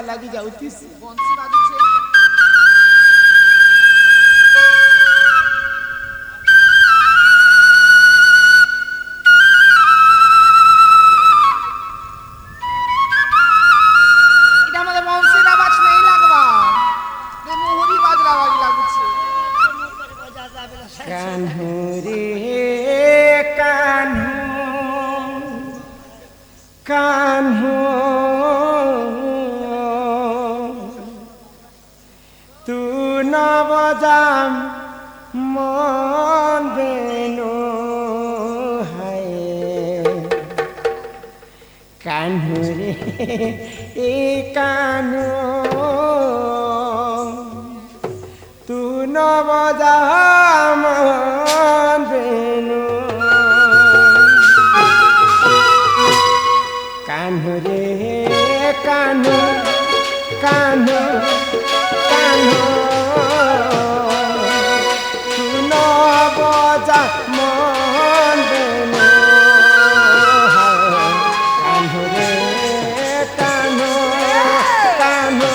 লাগি যাଉଛି বংশী বাজুছে এটা আমাদের বংশীর আওয়াজ নেই লাগবা রে মোহরি বাজরা আওয়াজ লাগুছে কানহু রে কানহু কানহু তু নবজাম মন বেনু হায় কানহু রে এ কানহু তু নবজাম মন বেনু কানহু রে কানহু কানহু কানহু তু নবজাম মন বেনু কানহু রে কানহু কানহু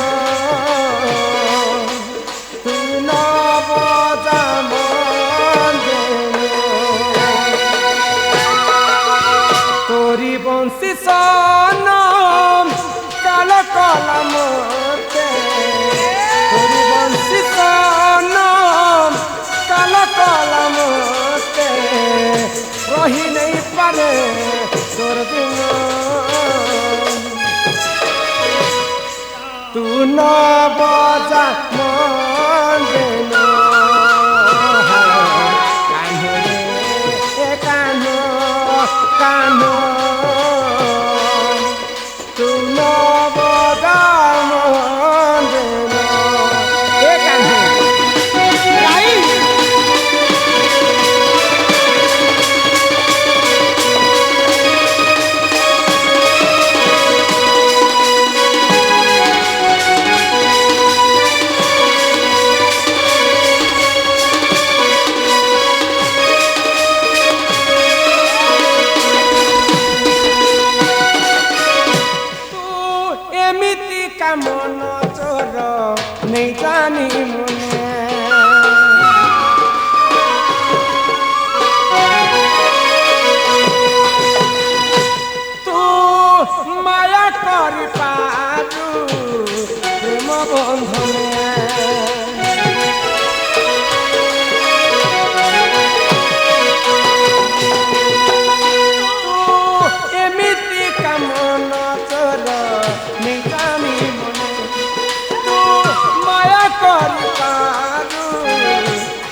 তু নবজাম মন বেনু তোরি বংশী সনম কাল কলমতে তোরি বংশী সনম কাল কলমতে রহি নেই পারে তোর বিন তু নবজা মন বেনু কানহু রে কানহু কানহু তু নবজা মন বেনু এ কানহু গাই তু এমিতি কামন চোর নেই জানি মনে তু মায়া করি পারু প্রেম বন্ধনে এমিতি কামন চোর নিজানি মনে তু মায়া করি পারু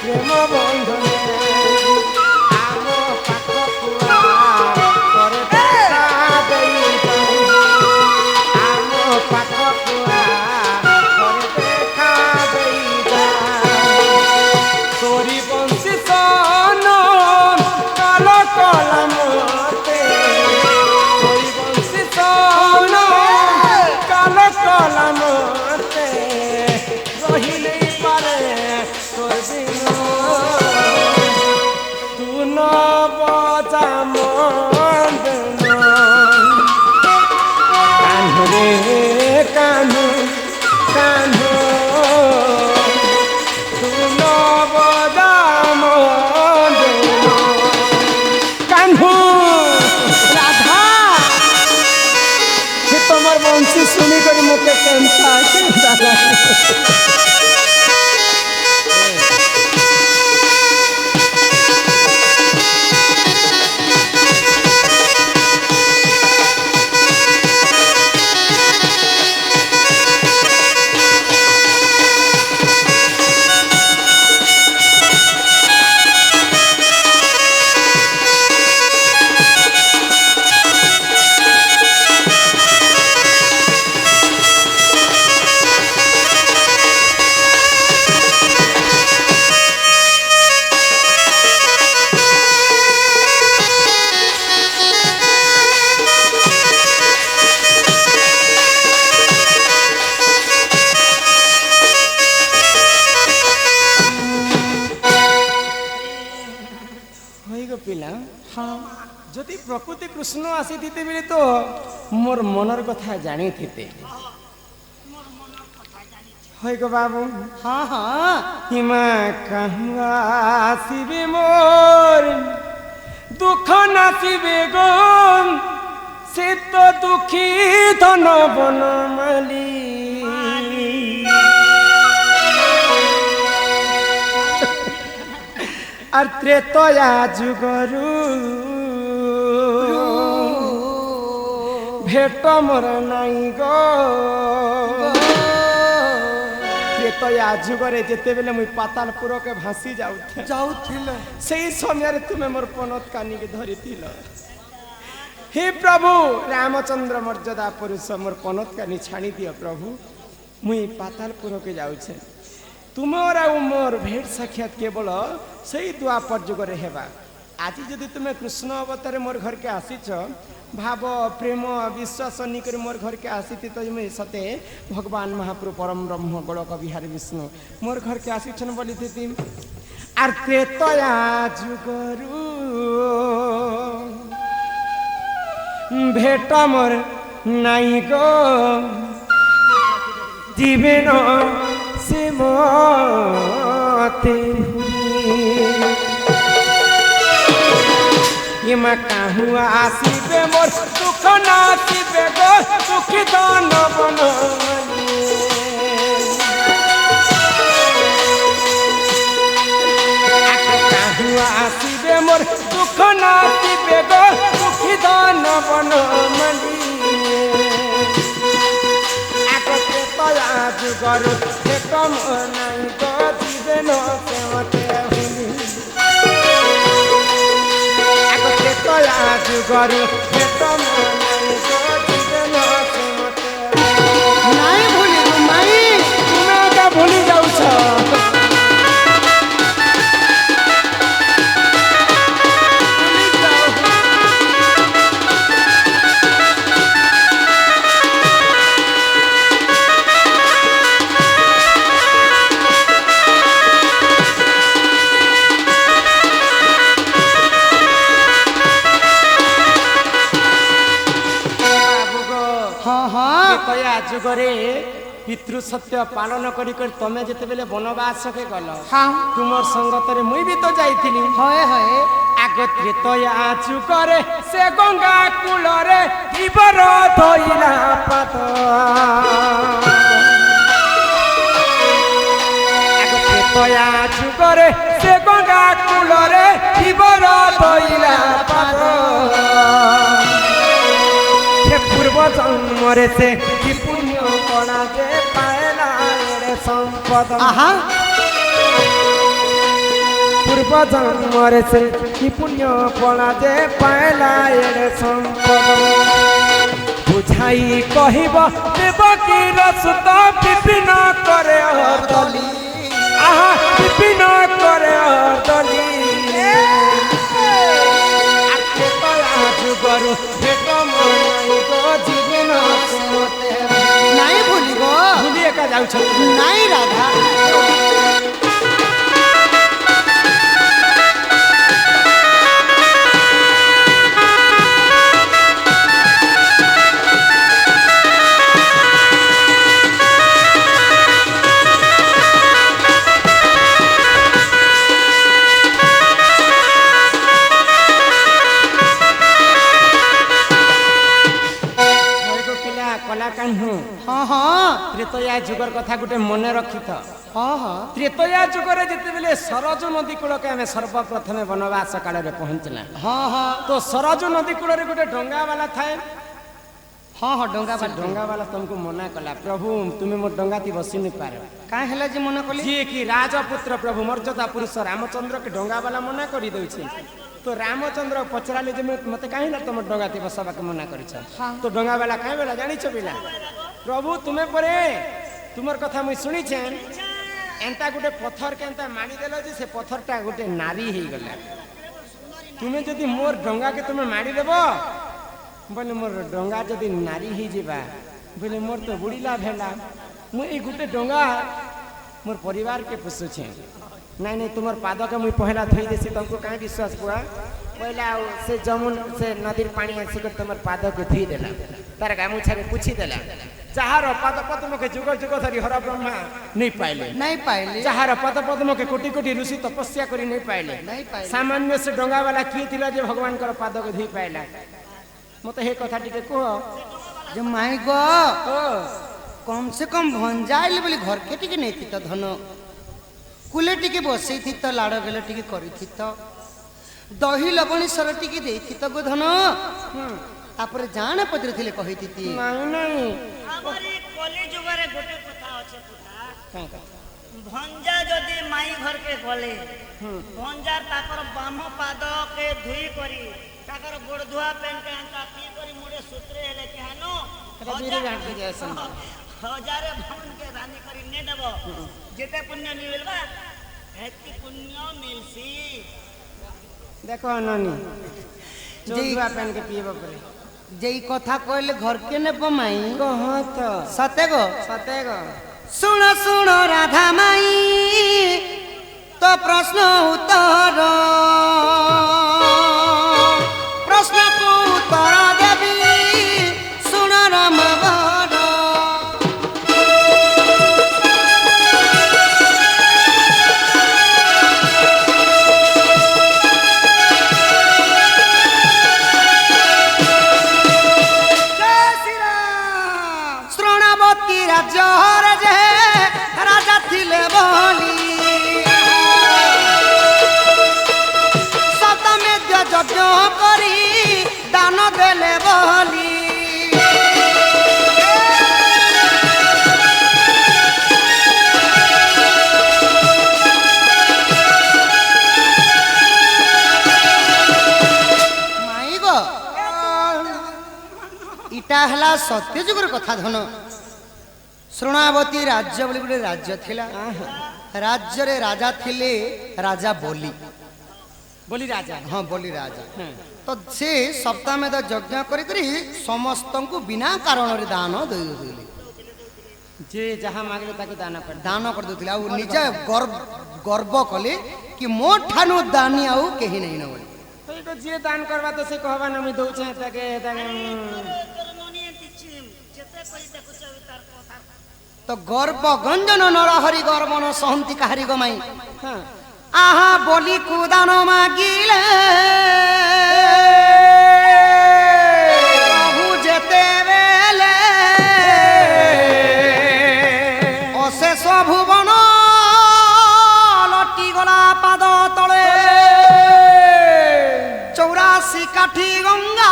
প্রেম বন্ধনে আম পাখকু করে দেখা দেই আম পাখকু করে দেখা দেই তোরি বংশী সনম কাল কলমতে তোরি বংশী সনম কাল কলমতে রহি নেই পারে তোর বিন তু নবজা মন বেনু কানহু রে কানহু কানহু তু নবজা মন বেনু কানহু রাধা সে তোমার বংশী শুনি করে মুখে কেমতা কেমতা লাগে পিলা হ্যাঁ যদি প্রকৃতি কৃষ্ণ আসিথিতে বেলে তো মোর মনর কথা জানিথিতে হয় গো বাবু हाँ हाँ হিমা কাহুয়া আসিবে মোর দুঃখ নাচিবে গো সে তো দুঃখী ধন বনমালী আর ত্রেতয়া যুগরু ভেট মোর নাই গো ত্রেতয়া যুগরে যেতেবেলে মুই পাতালপুরকে ভাসি যাউথে जाऊथिल সেই সমୟରେ তুমি মোর পনত কানিকে ধরিছিল হে প্রভু রামচন্দ্র মর্যাদা পুরুষ মোর পনত কানি ছাড়ি দিও প্রভু মুই পাতালপুরকে যাউছে তুমর আর মোর ভেট সাক্ষাৎ কেবল সেই দ্বাপর যুগরে হেবা আজি যদি তুমি কৃষ্ণ অবতারে মোর ঘরকে আসিছ ভাব প্রেম বিশ্বাস নিকরে মোর ঘরকে আসিতি তো মুই সতে ভগবান মহাপ্রভু পরম ব্রহ্ম গোলক বিহারী বিষ্ণু মোর ঘরকে আসিছন বলিথিতি আর ত্রেতয়া যুগরু ভেট মোর নাই গো জীবন সে মতে ইমা কাহুয়া আসিবে মোর দুঃখ নাচিবে গো দুঃখী ধন বনমালী কাহুয়া আসিবে মোর দুঃখ নাচিবে গো দুঃখী ধন বনমালী একতে তয়া যুগর একম নাই গো জীবন সেমতে ভুলি একতে তয়া যুগর একম নাই গো জীবন সেমতে नहीं भूली माई তুমি এটা ভুলি যাউছ हाँ हाँ কয়া যুগরে পিতৃ সত্য পালন করি করি তুমি যেতেবেলে বনবাসকে গল हाँ তুমর সঙ্গতরে মুই বি তো যাইছিলি होए होए আগত্রে তয়া যুগরে সে গঙ্গা কূলরে জীবর ধইলা পাত আগত্রে তয়া যুগরে সে গঙ্গা কূলরে জীবর ধইলা পাত সে পূর্ব জন্মরে সে কি পুণ্য কণা যে পায়লা রে সম্পদ आहा পূর্ব জন্মরে সে কি পুণ্য কণা যে পায়লা রে সম্পদ বুঝাই কহিব দেবকীর সুত বিপিন করে অর্দলি আহা বিপিন করে অর্দলি আকে তয়া যুগরু ভেট মনাই গো জীবন সেমতে नहीं भूली गो ভুলি একা যাউছ नहीं राधा পিলা কলা কাহ্নু हाँ हाँ ত্রেতয়া যুগর কথা গোটে মনে রখিথ हाँ हाँ ত্রেতয়া যুগরে যেতেবেলে সরজ নদী কূলকে আমি সর্বপ্রথমে বনবাস কাଳରେ পਹੁଞ୍ଚିଲା हाँ हाँ তো সরজ নদী কূଳରେ গোটে ଡଙ୍ଗାବାଲା ଥାଏ हाँ हाँ डोंगा ସେ ଡଙ୍ଗାବାଲା ତମକୁ ମନା କଲା ପ୍ରଭୁ ତୁମେ ମୋ ଡଙ୍ଗାତି ବସି ନି ପାର काहे ହେଲା ଯେ ମନେ କଲି ଯିଏ କି ରାଜପୁତ୍ର ପ୍ରଭୁ ମର୍ଯ୍ୟାଦା ପୁରୁଷ ରାମଚନ୍ଦ୍ରକେ ଡଙ୍ଗାବାଲା ମନା କରି ଦଉଛି তো রামচন্দ্র পচরালে যে মতে কাহি না তোমার ডঙ্গাতে বসাবাকে মনা করিছ তো ডঙ্গাবালা কাহি বেলা জানিছ পিলা প্রভু তুমি পরে তোমার কথা মুই শুনিছেন এন্তা গোটে পথর কেন্তা মানি দেল যে সে পথরটা গোটে নারী হয়ে গলা তুমি যদি মোর ডঙ্গাকে তুমি মারি দেব বলে মোর ডঙ্গা যদি নারী হয়ে যাবা বলে মোর তো বুড়িলা ভেলা মু এই গোটে ডঙ্গা মোর পরিবারকে পুষুছে नहीं नहीं तुम्हार पाद के मुई पहला धोई देसी तुमको कहीं विश्वास हुआ पहला से जमुन से नदी पानी आसिक तुम्हार पाद के धोई देला तार गामुछा के पुछी देला যাহার পাদ পদ্মকে যুগ যুগ ধরি হর ব্রহ্মা নেই পাইলে नहीं पाइले যাহার পদ পদ্মকে কোটি কোটি ঋষি তপস্ୟା କରି নেই পাইলে नहीं पाइले ସାମାନ୍ୟ ସେ ଡଙ୍ଗା ବାଲା କିଏ ଥିଲା ଯେ ଭଗବାନଙ୍କର ପାଦକୁ ଧୋଇ ପାଇଲା ମତେ हे କଥା ଟିକେ କୁହ जो माई गो ଓ कम से कम भंजाइल बोली घर के टिके नहीं थी तो धन कुले टिके बसई थी तो लाड़ गेले टिके करी थी तो दही लबणी सर टिके देई थी तो गो धन तापर जाने पत्र थिले कहि थी ନାଇଁ ନାଇଁ আমার এই কলি যুগরে গোটে কথা আছে পুতা କାଇଁ କଥା ভঞ্জা যদি মাই ঘরকে গলে ভঞ্জার তাকর বাম পাদকে ধুই করি তাকর গোড় ধোয়া পেনকে আনতা পি করি মুড়ে সূত্রে হেলে কেহানো এটা বিরে গাঁঠকে যাইছেন হজারে ভনকে রানী করি নে দেব যেতে পুণ্য মিলবা হেতি পুণ্য মিলছি দেখো নানি চৌধুয়া পেন के पिएब परे जेई कथा कहले घर के ने पमाई कह तो सते गो सते गो सुन सुन राधा माई तो प्रश्न उत्तर प्रश्न को उत्तर देवी सुन राम बर श्रवणावती राज्य जे राजा थिले बोली सतमेध यज्ञ करी दान देले बोली माई गो इटा हला सत्य जुगर कथा धन श्रवणावती राज्य बोली गोटे राज्य थिला राज्य रे राजा थिले राजा बोली बोली राजा हाँ बोली राजा हाँ। तो से सप्ताह में तो यज्ञ करी करी समस्त को बिना कारण रे दान दे देले जे जहाँ मांगले ताके दाना कर दान कर देथिले आ निजे गर्व कले कि मो ठानु दानी आउ केही नहीं न बोली तो जे दान करवा तो से कहबा न मी दउछे ताके ताके তোর ননিয়ে দিচ্ছি যেতে কই দেখুছ তার কথা तो गर्व गंजन नरहरि गर्व न सहंती काहरी गमाई हां आहा बोली कुदान मागिले प्रभु जेते बेले अशेष भुवन लटी गला पाद तले 84 काठी गंगा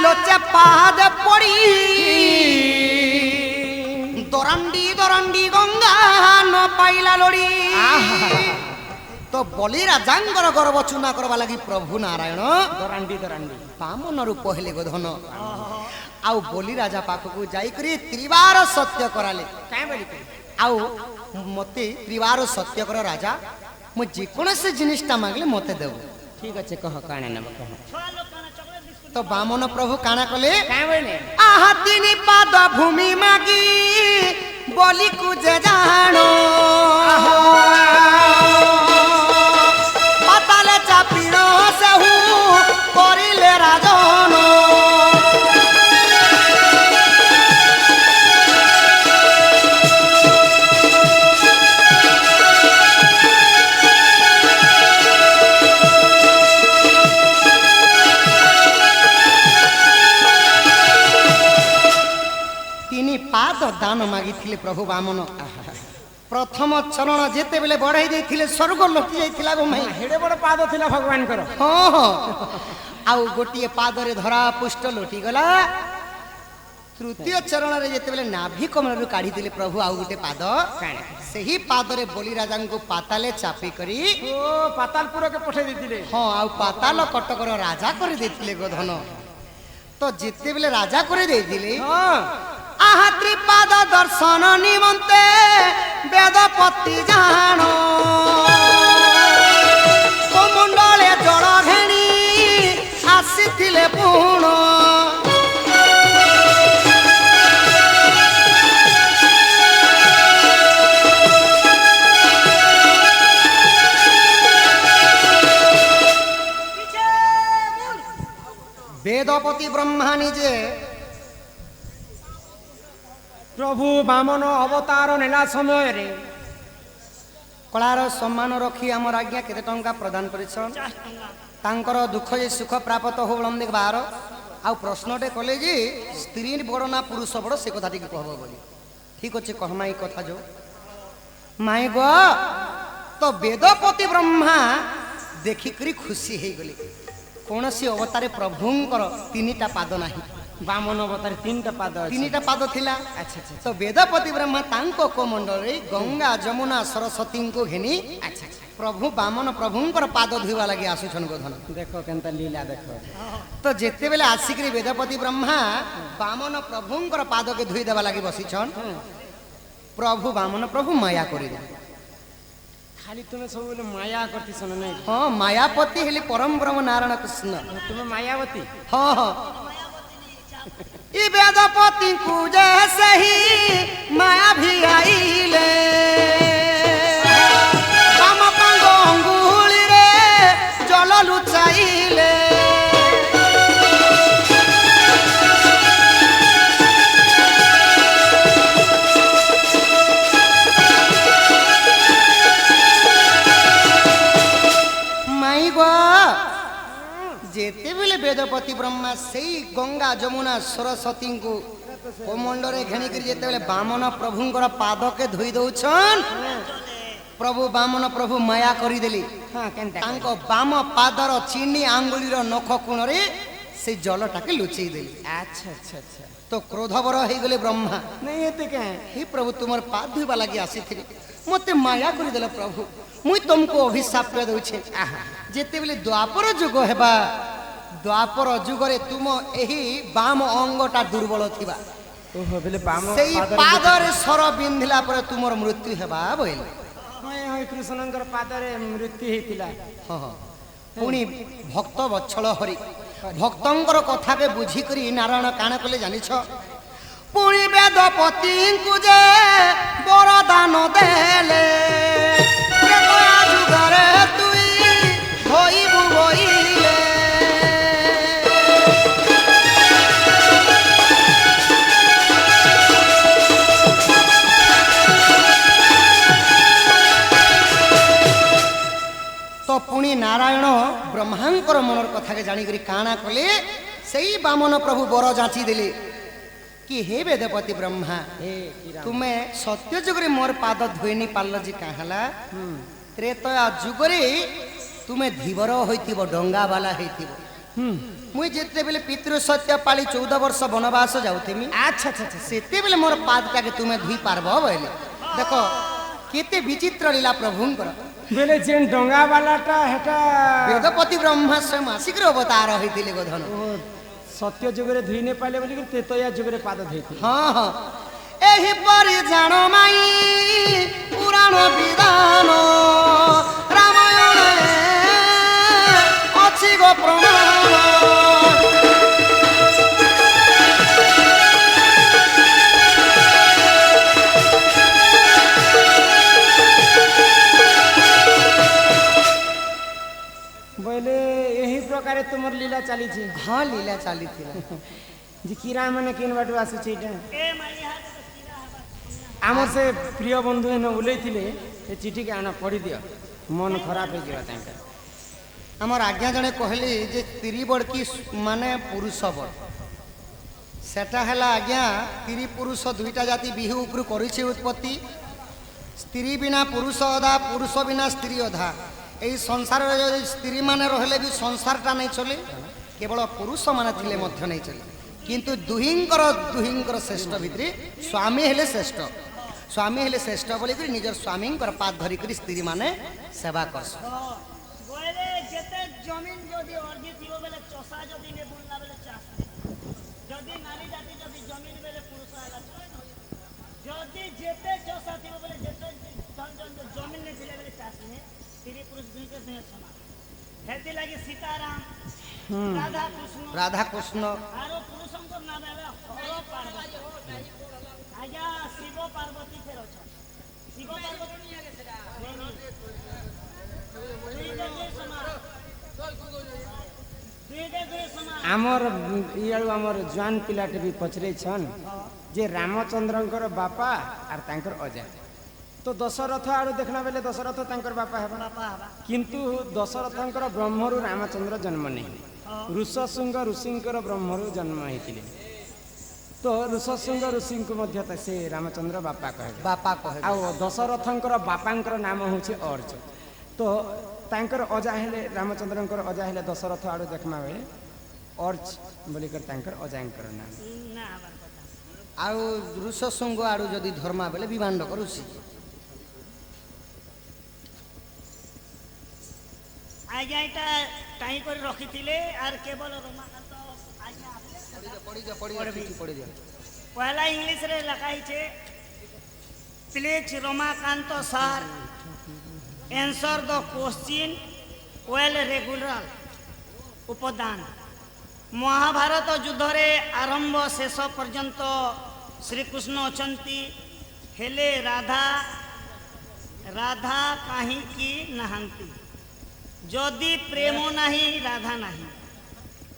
लोचे पाद पड़ी दरांडी दरांडी गंगा न पाइला लोड़ी तो बलि राजांगर गर्व चुना करवा लगी प्रभु नारायण दरांडी बामन रूप पहले गोधन आउ बलि राजा पाखक जाई करी त्रिवार सत्य कराले काहे बोली तू आउ मते त्रिवार सत्य कर राजा मु जेकोनसे जिनिसटा मांगले मते देबो ठीक अच्छे कह काणे नब कह ছয় লোক কানা চকলেট বিস্কুট तो बामन प्रभु काना कले काहे बोले आहा तिनी पाद भूमि मागी बोली कुजे जानो पाताले चापिण सेहु करिले राजन तिनी पाद दान मागिथिले प्रभु बामन प्रथम चरण जेते बेले बढ़ाई देथिले स्वर्ग लोटी जाइथिला गो माई हेडे बड़ पाद थिला भगवान कर हाँ हाँ आउ गोटिए पादरे धरा पुष्ट लोटी गला तृतीय चरण रे जेते बेले नाभि कमल रु काढी दिले प्रभु आउ गोटे पाद काणे सही पादरे बलि राजा को पाताले चापी करी ओ पातालपुर के पठे दिथिले हाँ आउ पाताल कटकर राजा कर देथिले गोधन तो जेते बेले राजा कर देथिले हां आहा त्रिपाद दर्शन निमंते वेदपति जानो मुंडले जल घेणी आसीथिले पुण वेद ବେଦପତି ବ୍ରହ୍ମା ନିଜେ ପ୍ରଭୁ ବାମନ ଅବତାର ନେଲା ସମୟରେ କଳାର ସମ୍ମାନ ରଖି ଆମର ଆଜ୍ଞା କେତେ ଟଙ୍କା ପ୍ରଦାନ କରିଛନ୍ ତାଙ୍କର ଦୁଃଖ ଯେ ସୁଖ ପ୍ରାପ୍ତ ହଉ ବୋଲି ଦେଖବାର ଆଉ ପ୍ରଶ୍ନଟେ କଲେ ଯେ ସ୍ତ୍ରୀ ବଡ଼ ନା ପୁରୁଷ ବଡ଼ ସେ କଥା ଟିକେ କହିବ ବୋଲି ଠିକ ଅଛି କହମା ଏଇ କଥା ଯୋଉ ମାଇ ଗ ତ ବେଦପତି ବ୍ରହ୍ମା ଦେଖିକରି ଖୁସି ହେଇଗଲେ କୌଣସି ଅବତାରେ ପ୍ରଭୁଙ୍କର ତିନିଟା ପାଦ ନାହିଁ ବାମନ ଅବତାରେ ତିନିଟା ପାଦ ଅଛି। ତିନିଟା ପାଦ ଥିଲା ଆଚ୍ଛା ଆଚ୍ଛା ତ ବେଦପତି ବ୍ରହ୍ମା ତାଙ୍କ କୋମଣ୍ଡଳରେ ଗଙ୍ଗା ଯମୁନା ସରସ୍ୱତୀଙ୍କୁ ଘେନି ଆଚ୍ଛା ଆଚ୍ଛା ପ୍ରଭୁ ବାମନ ପ୍ରଭୁଙ୍କର ପାଦ ଧୋଇବା ଲାଗି ଆସୁଛନ୍ ଗୋଧନ ଦେଖ କେନ୍ତା ଲୀଳା ଦେଖ ତ ଯେତେବେଳେ ଆସିକରି ବେଦପତି ବ୍ରହ୍ମା ବାମନ ପ୍ରଭୁଙ୍କର ପାଦକେ ଧୋଇ ଦେବା ଲାଗି ବସିଛନ୍ ପ୍ରଭୁ ବାମନ ପ୍ରଭୁ ମାୟା କରିଦେଲେ ଖାଲି ତୁମେ ସବୁବେଳେ ମାୟା କରିଥିସ ନା ନାଇଁ ହଁ ମାୟାପତି ହେଲେ ପରମ ବ୍ରହ୍ମ ନାରାୟଣ କୃଷ୍ଣ ତୁମେ ମାୟାବତୀ ହଁ ହଁ ଇ ବେଦପତିଙ୍କୁ ଯେ ସେହି ମାୟା ଭି ଆଇଲେ ବାମ ପାଙ୍ଗ ଅଙ୍ଗୁଳିରେ ଜଳ ଲୁଚାଇଲେ ମାଇ ଗ ଯେତେବେଳେ ବେଦପତି ବ୍ରହ୍ମା ସେଇ ଗଙ୍ଗା ଯମୁନା ସରସ୍ୱତୀଙ୍କୁ କୋମଣ୍ଡରେ ଘେଣିକିରି ଯେତେବେଳେ ବାମନ ପ୍ରଭୁଙ୍କର ପାଦକେ ଧୋଇ ଦଉଛନ୍ ପ୍ରଭୁ ବାମନ ପ୍ରଭୁ ମାୟା କରିଦେଲି ହଁ କେନ୍ତା ତାଙ୍କ ବାମ ପାଦର ଚିନି ଆଙ୍ଗୁଳିର ନଖ କୋଣରେ ସେ ଜଳଟାକେ ଲୁଚେଇ ଦେଲି ଆଚ୍ଛା ଆଚ୍ଛା ଆଚ୍ଛା ତ କ୍ରୋଧବର ହେଇଗଲେ ବ୍ରହ୍ମା ନାଇଁ ଏତେ କାଁ ହେ ପ୍ରଭୁ ତୁମର ପାଦ ଧୋଇବା ଲାଗି ଆସିଥିଲି ମତେ ମାୟା କରିଦେଲ ପ୍ରଭୁ ମୁଇଁ ତମକୁ ଅଭିଶାପ ଦଉଛେ ଯେତେବେଳେ ଦ୍ୱାପର ଯୁଗ ହେବା ଦ୍ୱାପର ଯୁଗରେ ତୁମ ଏହି ବାମ ଅଙ୍ଗଟା ଦୁର୍ବଳ ଥିବା ଓହୋ ବେଲେ ବାମ ସେଇ ପାଦରେ ସର ବିନ୍ଧିଲା ପରେ ତୁମର ମୃତ୍ୟୁ ହେବା ବୋଇଲେ ହଁ ହଁ କୃଷ୍ଣଙ୍କର ପାଦରେ ମୃତ୍ୟୁ ହେଇଥିଲା ହଁ ହଁ ପୁଣି ଭକ୍ତ ବତ୍ସଳ ହରି ଭକ୍ତଙ୍କର କଥାକେ ବୁଝିକରି ନାରାୟଣ କାଣ କଲେ ଜାଣିଛ ପୁଣି ବେଦପତିଙ୍କୁ ଯେ ବରଦାନ ଦେଲେ ତ୍ରେତୟା ଯୁଗରେ ତୁଇ ହୋଇବୁ ବୋଇଲେ ତ ପୁଣି ନାରାୟଣ ବ୍ରହ୍ମାଙ୍କର ମନର କଥାକେ ଜାଣିକରି କାଣା କଲେ ସେଇ ବାମନ ପ୍ରଭୁ ବର ଯାଚି ଦେଲେ कि हे वेदपति ब्रह्मा तुमे सत्य जुगरे मोर पाद धोईनी पार्ल जी काहला त्रेतया जुगरे तुमे धीवर होइथिबो डंगा वाला हेथिबो मुई जेते बेले पितृ सत्य पाली 14 वर्ष वनवास जाउथिमी अच्छा अच्छा अच्छा सेते बेले मोर पाद काके तुमे धोई पारबो बोले देखो केते विचित्र लीला प्रभुंकर बेले जेन डंगा वालाटा हेटा वेदपति ब्रह्मा स्वयं आसिकर अवतार होइथिले गोधन सत्य जुगरे धुई ने पाले बोली तेतया जुगरे पाद धोइथि हाँ हाँ एही परि जानो माई पुराण विधान रामायण अछि गो प्रमाण बोले यही प्रकार तुमर लीला चली छी हाँ लीला चाली थी जी किरा माने किन बाटू आसु छी ए मालिहा तो सीधा हवा आमर से प्रिय बंधु एने उलैथिले ए चिठी के आना पढ़ी दियो मन खराब हो जिवा तांका आमर आज्ञा जने कहली जे स्त्री बड़की माने पुरुष बड़ सेटा हला आज्ञा स्त्री पुरुष दुईटा जाति बिहु उपरु करिছে उत्पत्ति स्त्री बिना पुरुष अधा पुरुष बिना स्त्री अधा এই সংসারে যদি স্ত্রী মানে রহলে বি সংসারটা নাই চলে কেবল পুরুষ মানে থিলে মধ্য নাই চলে কিন্তু দুহিঙ্কর শ্রেষ্ঠ ভিতরে স্বামী হেলে শ্রেষ্ঠ স্বামী হেলে শ্রেষ্ঠ বলি করে নিজের স্বামীঙ্কর পাদ ধরি করে স্ত্রী মানে সেবা করছ बोले जेते जमीन जदी अर्जी थिबो बेले चोसा जदी ने बुनला बेले चास जदी नारी जाति जदी जमीन बेले पुरुष आला जदी जेते चोसा थिबो बेले जेते जमीन ने थिले बेले चास ने स्त्री पुरुष दुई के दुई समान हेती लागि सीताराम राधा कृष्ण आरो पुरुषंकर नाम है हर पार्वती आज्ञा शिव पार्वती फेर छ शिव पार्वती नहीं आगे सेरा दुई के दुई समान ଦୁଇଟା ଦୁଇ ସମାନ ଆମର ଇଆଡ଼ୁ ଆମର ଜୁଆନ ପିଲାଟେ ବି ପଚରେଇଛନ୍ ଯେ ରାମଚନ୍ଦ୍ରଙ୍କର ବାପା ଆର୍ ତାଙ୍କର ଅଜା ତ ଦଶରଥ ଆଡ଼ୁ ଦେଖିଲା ବେଲେ ଦଶରଥ ତାଙ୍କର ବାପା ହେବା ବାପା ହେବା କିନ୍ତୁ ଦଶରଥଙ୍କର ବ୍ରହ୍ମରୁ ରାମଚନ୍ଦ୍ର ଜନ୍ମ ନେଇ ଋଷଶୃଙ୍ଗ ଋଷିଙ୍କର ବ୍ରହ୍ମରୁ ଜନ୍ମ ହେଇଥିଲେ ତ ଋଷଶୃଙ୍ଗ ଋଷିଙ୍କୁ ମଧ୍ୟ ସେ ରାମଚନ୍ଦ୍ର ବାପା କହିବେ ବାପା କହେ ଆଉ ଦଶରଥଙ୍କର ବାପାଙ୍କର ନାମ ହେଉଛି ଅର୍ଜ ତ ତାଙ୍କର ଅଜା ହେଲେ ରାମଚନ୍ଦ୍ରଙ୍କର ଅଜା ହେଲେ ଦଶରଥ ଆଡ଼ୁ ଦେଖିବା ବେଳେ ଅର୍ଜ ବୋଲିକରି ତାଙ୍କର ଅଜାଙ୍କର ନାମ ନା ହେବାର କଥା ଆଉ ଋଷଶୃଙ୍ଗ ଆଡୁ ଯଦି ଧର୍ମା ବେଲେ ବିଭାଣ୍ଡକ ଋଷି ଆଜ୍ଞା ଏଇଟା ଟାଇ କରି ରଖିଥିଲେ ଆର୍ କେବଳ ରମାକାନ୍ତ ଆଜ୍ଞା ପହଲା ଇଂଲିଶରେ ଲେଖା ହେଇছে please Ramakanta sir answer the question well regular উপদান মহাভারত যুদ্ধরে আরম্ভ শেষ পর্যন্ত শ্রীকৃষ্ণ অছন্তি হেলে রাধা কাহিকি নাহান্তি যদি প্রেম নাহি রাধা নাহি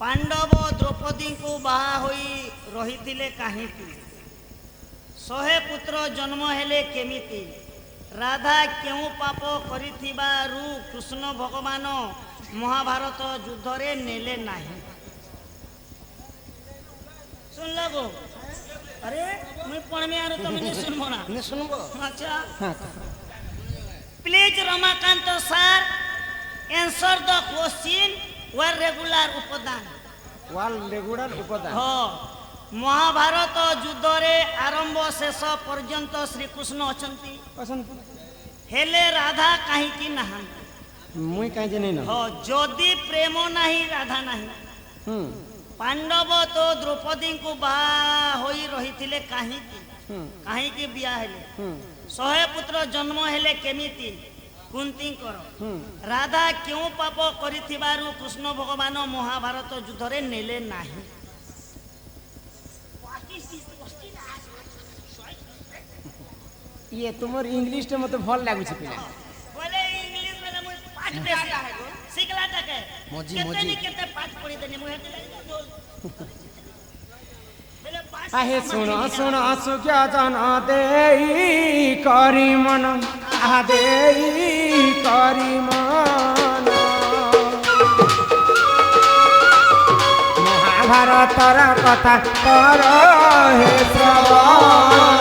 পাণ্ডব দ্রৌপদীଙ୍କୁ ବାହା ହୋଇ ରହିଥିଲେ କାହିଁକି 100 ପୁତ୍ର ଜନ୍ମ ହେଲେ କେମିତି ରାଧା କେଉଁ ପାପ କରିଥିବାରୁ କୃଷ୍ଣ ଭଗବାନ ମହାଭାରତ ଯୁଦ୍ଧରେ ନେଲେ ନାହିଁ ଶୁଣିଲ ଗୋ ଆରେ ମୁଇଁ ପଢ଼ମି ଆରୁ ତମେ ନି ଶୁଣବ ନା ନେ ଶୁଣବ ଆଚ୍ଛା please Ramakanta sir answer the question were regular ଉପଦାନ ୱାଲ୍ ରେଗୁଲାର ଉପଦାନ ହଁ ମହାଭାରତ ଯୁଦ୍ଧରେ ଆରମ୍ଭ ଶେଷ ପର୍ଯ୍ୟନ୍ତ ଶ୍ରୀକୃଷ୍ଣ ଅଛନ୍ତି ଅଛନ୍ତି ହେଲେ ରାଧା କାହିଁକି ନାହାନ୍ତି ମୁଇଁ କାହିଁ ଜାନି ନା ହଁ ଯଦି ପ୍ରେମ ନାହିଁ ରାଧା ନାହିଁ ପାଣ୍ଡବ ତ ଦ୍ରୌପଦୀଙ୍କୁ ବାହା ହୋଇ ରହିଥିଲେ କାହିଁକି କାହିଁକି ବିଆ ହେଲେ 100 ପୁତ୍ର ଜନ୍ମ ହେଲେ କେମିତି କୁନ୍ତୀଙ୍କର ରାଧା କେଉଁ ପାପ କରିଥିବାରୁ କୃଷ୍ଣ ଭଗବାନ ମହାଭାରତ ଯୁଦ୍ଧରେ ନେଲେ ନାହିଁ ଇଏ ତୁମର ଇଂଲିଶଟା ମତେ ଭଲ ଲାଗୁଛି ପିଲା ବୋଲେ ଇଂଲିଶ ବୋଲେ ମୁଁ ପାଠ ବେଶୀ ଶିଖଲା টাকে ମଜି କେତେ ମଜି ନି କେତେ ପାଠ ପଢି ଦେନି ମୁଁ ହେତି ବୋଲେ ପାଠ আহে শুণ শুণ সুজ্ঞা জন দেই করি মন আহা দেই করি মন মহাভারতর কথা কর হে শ্রবণ